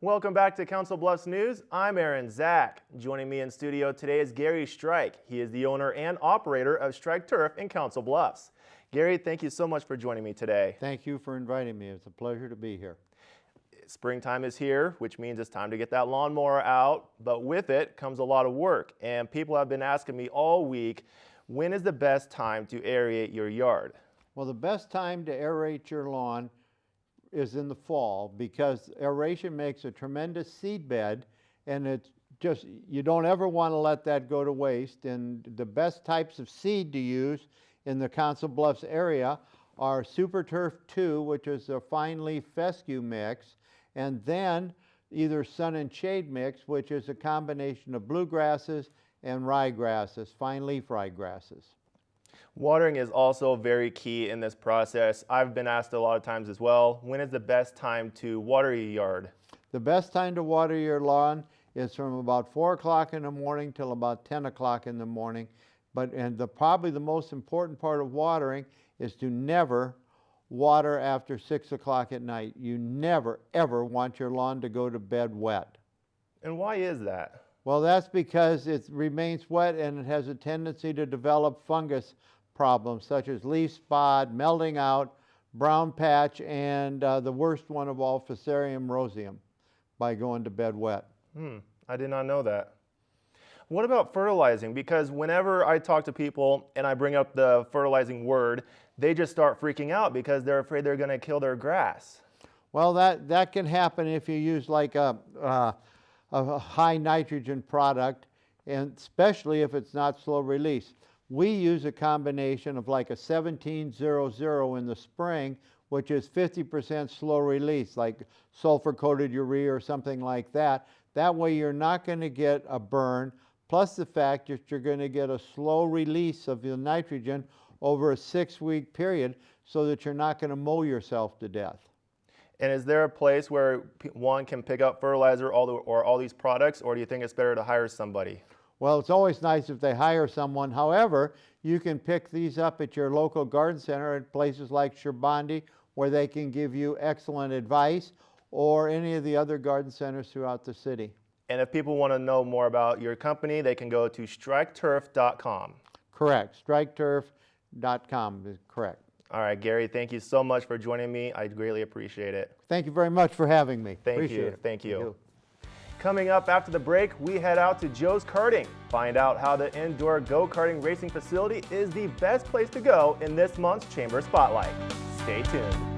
Welcome back to Council Bluffs News. I'm Aaron Zach. Joining me in studio today is Garry Struyk. He is the owner and operator of Struyk Turf in Council Bluffs. Garry, thank you so much for joining me today. Thank you for inviting me. It's a pleasure to be here. Springtime is here, which means it's time to get that lawnmower out, but with it comes a lot of work. And people have been asking me all week, when is the best time to aerate your yard? Well, the best time to aerate your lawn is in the fall because aeration makes a tremendous seed bed, and it's just, you don't ever want to let that go to waste. And the best types of seed to use in the Council Bluffs area are Super Turf 2, which is a fine leaf fescue mix, and then either Sun and Shade mix, which is a combination of bluegrasses and ryegrasses, fine leaf ryegrasses. Watering is also very key in this process. I've been asked a lot of times as well, when is the best time to water your yard? The best time to water your lawn is from about 4 o'clock in the morning till about 10 o'clock in the morning. Probably the most important part of watering is to never water after 6 o'clock at night. You never, ever want your lawn to go to bed wet. And why is that? Well, that's because it remains wet and it has a tendency to develop fungus problems such as leaf spot, melting out, brown patch, and the worst one of all, Fusarium roseum, by going to bed wet. I did not know that. What about fertilizing? Because whenever I talk to people and I bring up the fertilizing word, they just start freaking out because they're afraid they're going to kill their grass. Well, that can happen if you use like a high nitrogen product, and especially if it's not slow release. We use a combination of like a 1700 in the spring, which is 50% slow release, like sulfur coated urea or something like that. That way you're not going to get a burn, plus the fact that you're going to get a slow release of the nitrogen over a 6-week period so that you're not going to mow yourself to death. And is there a place where one can pick up fertilizer or all these products, or do you think it's better to hire somebody? Well, it's always nice if they hire someone. However, you can pick these up at your local garden center at places like Sherbondi, where they can give you excellent advice, or any of the other garden centers throughout the city. And if people want to know more about your company, they can go to struyckturf.com. Correct. Struyckturf.com is correct. All right, Garry, thank you so much for joining me. I greatly appreciate it. Thank you very much for having me. Thank you. Thank you. Coming up after the break, we head out to Joe's Karting. Find out how the indoor go-karting racing facility is the best place to go in this month's Chamber Spotlight. Stay tuned.